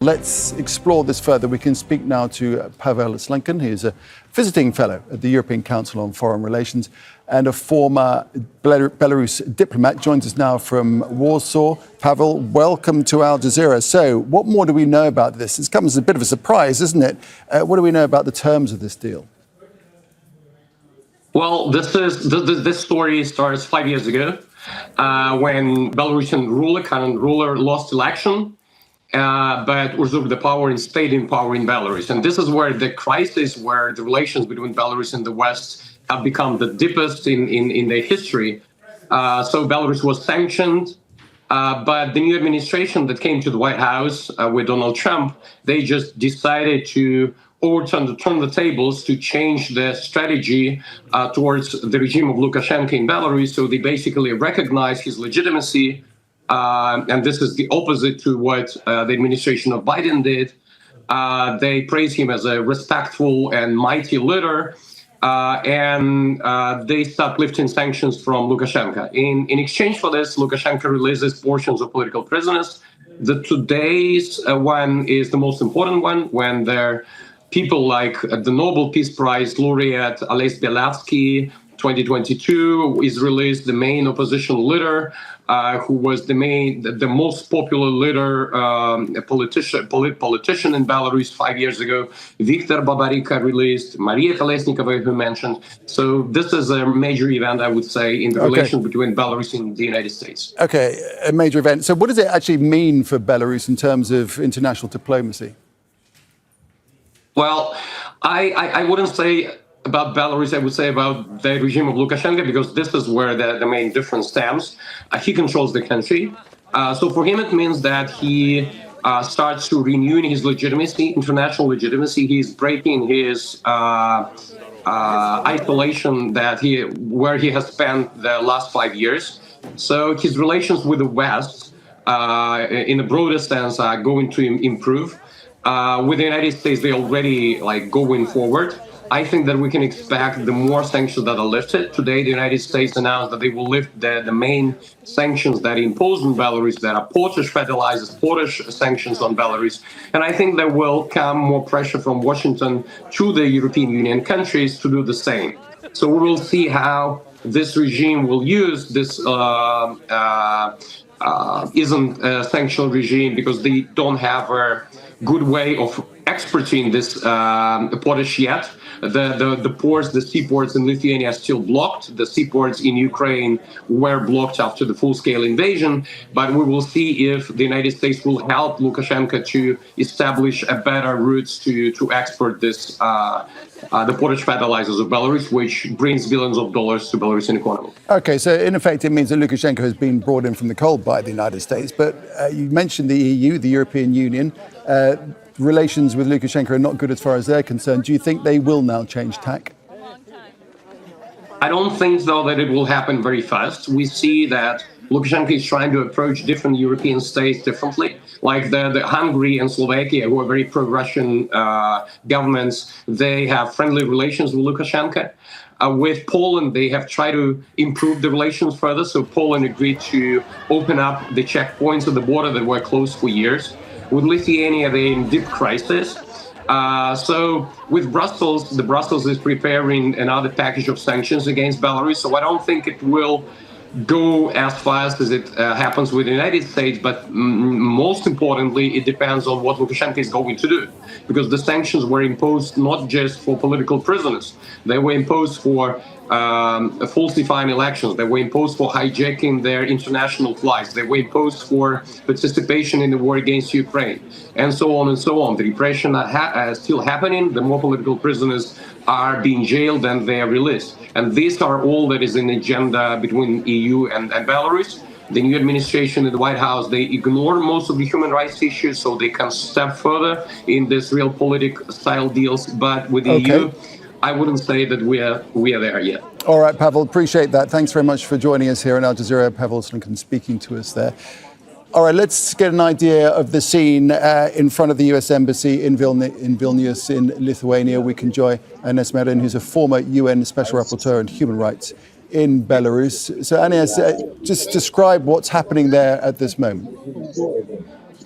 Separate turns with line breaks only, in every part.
Let's explore this further. We can speak now to Pavel Slunkin, who's a visiting fellow at the European Council on Foreign Relations and a former Belarus diplomat. Joins us now from Warsaw. Pavel, welcome to Al Jazeera. So, what more do we know about this? It's come as a bit of a surprise, isn't it? What do we know about the terms of this deal?
Well, this story starts 5 years ago when Belarusian current ruler, lost election. But usurped the power and stayed in power in Belarus. And this is where the crisis, where the relations between Belarus and the West have become the deepest in their history. So Belarus was sanctioned, but the new administration that came to the White House with Donald Trump, they just decided to turn the tables to change the strategy towards the regime of Lukashenko in Belarus. So they basically recognize his legitimacy. And this is the opposite to what the administration of Biden did. They praise him as a respectful and mighty leader, and they stopped lifting sanctions from Lukashenko. In exchange for this, Lukashenko releases portions of political prisoners. Today's one is the most important one, when there are people like the Nobel Peace Prize laureate Ales Bialiatski, 2022, is released, the main opposition leader, who was the most popular leader, politician in Belarus 5 years ago. Viktor Babarika released, Maria Kolesnikova, who mentioned. So this is a major event, I would say, in the relations between Belarus and the United States.
Okay, a major event. So what does it actually mean for Belarus in terms of international diplomacy?
Well, I wouldn't say about Belarus, I would say about the regime of Lukashenko, because this is where the main difference stems. He controls the country. So for him, it means that he starts to renew his legitimacy, international legitimacy. He's breaking his isolation where he has spent the last 5 years. So his relations with the West, in a broader sense, are going to improve. With the United States, they're already going forward. I think that we can expect the more sanctions that are lifted. Today, the United States announced that they will lift the main sanctions that are imposed on Belarus, that are potash fertilizers, potash sanctions on Belarus. And I think there will come more pressure from Washington to the European Union countries to do the same. So we will see how this regime will use this isn't a sanctional regime, because they don't have a good way of exporting this potash yet. The ports, the seaports in Lithuania are still blocked. The seaports in Ukraine were blocked after the full-scale invasion. But we will see if the United States will help Lukashenko to establish a better routes to export this the potash fertilizers of Belarus, which brings billions of dollars to Belarusian economy.
Okay, so in effect, it means that Lukashenko has been brought in from the cold by the United States. But you mentioned the EU, the European Union. Relations with Lukashenko are not good as far as they're concerned. Do you think they will now change tack?
I don't think, though, that it will happen very fast. We see that Lukashenko is trying to approach different European states differently. Like the Hungary and Slovakia, who are very pro-Russian governments, they have friendly relations with Lukashenko. With Poland, they have tried to improve the relations further. So Poland agreed to open up the checkpoints at the border that were closed for years. With Lithuania, they're in deep crisis. So with Brussels, Brussels is preparing another package of sanctions against Belarus. So I don't think it will go as fast as it happens with the United States. But most importantly, it depends on what Lukashenko is going to do. Because the sanctions were imposed not just for political prisoners. They were imposed for falsifying elections. They were imposed for hijacking their international flights. They were imposed for participation in the war against Ukraine, and so on and so on. The repression is still happening. The more political prisoners are being jailed and they are released. And these are all that is in the agenda between EU and Belarus. The new administration in the White House, they ignore most of the human rights issues, so they can step further in this realpolitik style deals. But with the EU, I wouldn't say that we are there yet.
All right, Pavel, appreciate that. Thanks very much for joining us here in Al Jazeera. Pavel Slunkin speaking to us there. All right, let's get an idea of the scene in front of the US Embassy in Vilnius in Lithuania. We can join Anais Marin, who's a former UN Special Rapporteur on human rights in Belarus. So Anais, just describe what's happening there at this moment.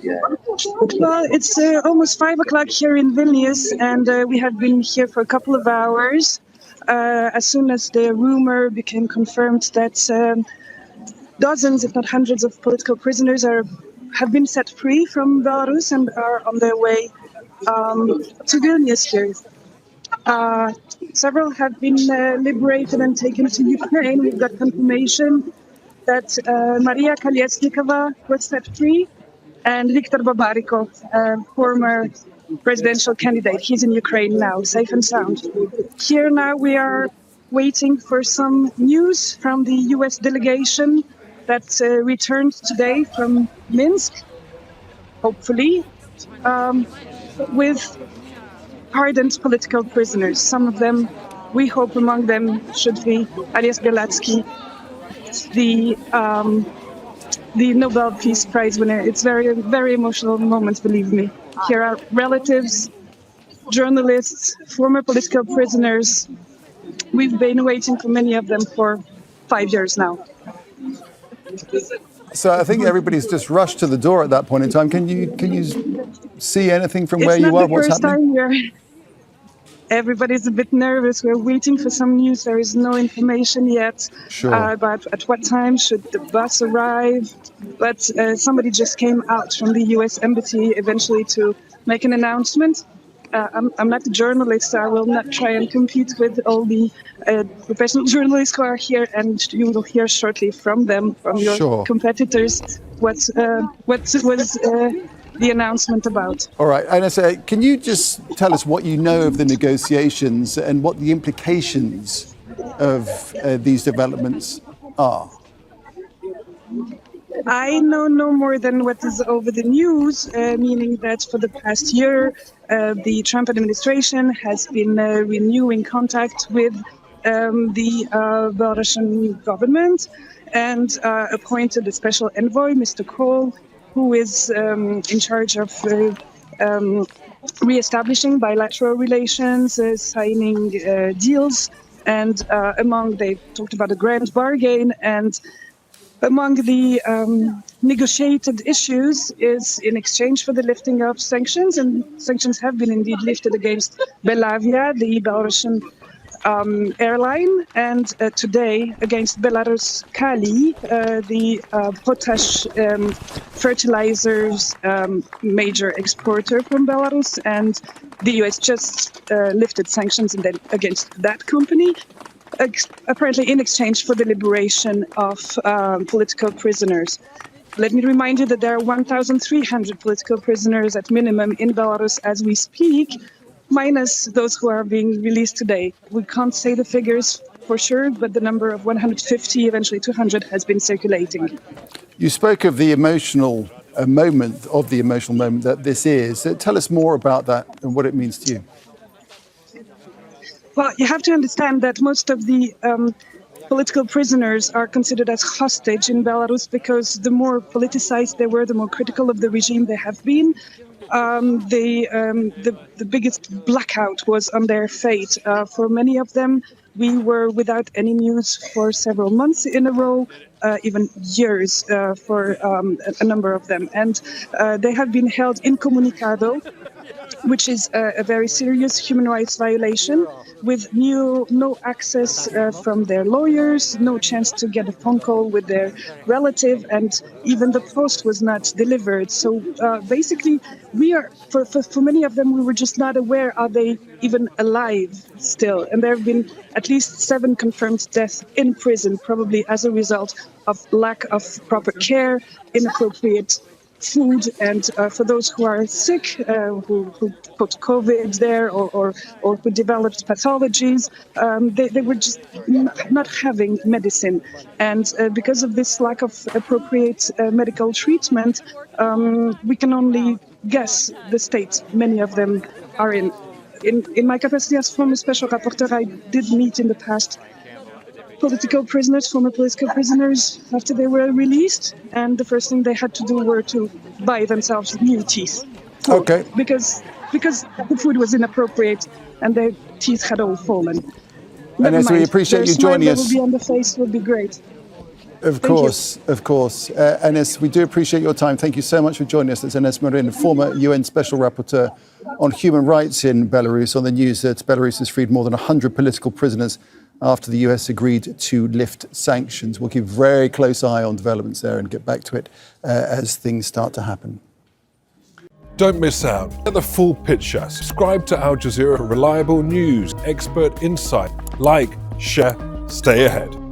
Well, it's almost 5 o'clock here in Vilnius, and we have been here for a couple of hours. As soon as the rumor became confirmed that dozens, if not hundreds, of political prisoners have been set free from Belarus and are on their way to Vilnius here. Several have been liberated and taken to Ukraine. We've got confirmation that Maria Kolesnikova was set free, and Viktor Babariko, former presidential candidate. He's in Ukraine now, safe and sound. Here now we are waiting for some news from the US delegation that returned today from Minsk, hopefully, with pardoned political prisoners. Some of them, we hope among them should be Ales Bialiatski, the Nobel Peace Prize winner. It's very, very emotional moment, believe me. Here are relatives, journalists, former political prisoners. We've been waiting for many of them for 5 years now.
So I think everybody's just rushed to the door at that point in time. Can you see anything from where you are? What's happening?
Everybody's a bit nervous. We're waiting for some news. There is no information yet about at what time should the bus arrive. But somebody just came out from the US embassy eventually to make an announcement. I'm not a journalist, so I will not try and compete with all the professional journalists who are here, and you will hear shortly from them, from your competitors, what was the announcement about.
All right, Anais, can you just tell us what you know of the negotiations and what the implications of these developments are?
I know no more than what is over the news, meaning that for the past year, the Trump administration has been renewing contact with the Belarusian government and appointed a special envoy, Mr. Coale, who is in charge of re-establishing bilateral relations, signing deals, and they talked about a grand bargain, and among the negotiated issues is in exchange for the lifting of sanctions, and sanctions have been indeed lifted against Belavia, the Belarusian airline, and today against Belarus Coale, the potash fertilizers major exporter from Belarus, and the US just lifted sanctions against that company, apparently in exchange for the liberation of political prisoners. Let me remind you that there are 1,300 political prisoners at minimum in Belarus as we speak, minus those who are being released today. We can't say the figures for sure, but the number of 150, eventually 200, has been circulating.
You spoke of the emotional moment that this is. Tell us more about that and what it means to you.
Well, you have to understand that most of the political prisoners are considered as hostage in Belarus because the more politicized they were, the more critical of the regime they have been. The biggest blackout was on their fate. For many of them, we were without any news for several months in a row, even years for a number of them. And they have been held incommunicado, which is a very serious human rights violation, with no access from their lawyers, no chance to get a phone call with their relative, and even the post was not delivered. So basically, for many of them, we were just not aware, are they even alive still? And there have been at least 7 confirmed deaths in prison, probably as a result of lack of proper care, inappropriate food, and for those who are sick, who put COVID there or who developed pathologies, they were just not having medicine. And because of this lack of appropriate medical treatment, we can only guess the state many of them are in. In my capacity as former special rapporteur, I did meet in the past former political prisoners after they were released, and the first thing they had to do were to buy themselves new teeth.
Okay.
Because the food was inappropriate and their teeth had all fallen.
And as we appreciate you joining us.
That will be on the face would be great.
Of course. Anais, we do appreciate your time. Thank you so much for joining us. That's Anais Marin, former UN Special Rapporteur on human rights in Belarus, on the news that Belarus has freed more than 100 political prisoners after the US agreed to lift sanctions. We'll keep a very close eye on developments there and get back to it as things start to happen.
Don't miss out. Get the full picture. Subscribe to Al Jazeera for reliable news, expert insight. Like, share, stay ahead.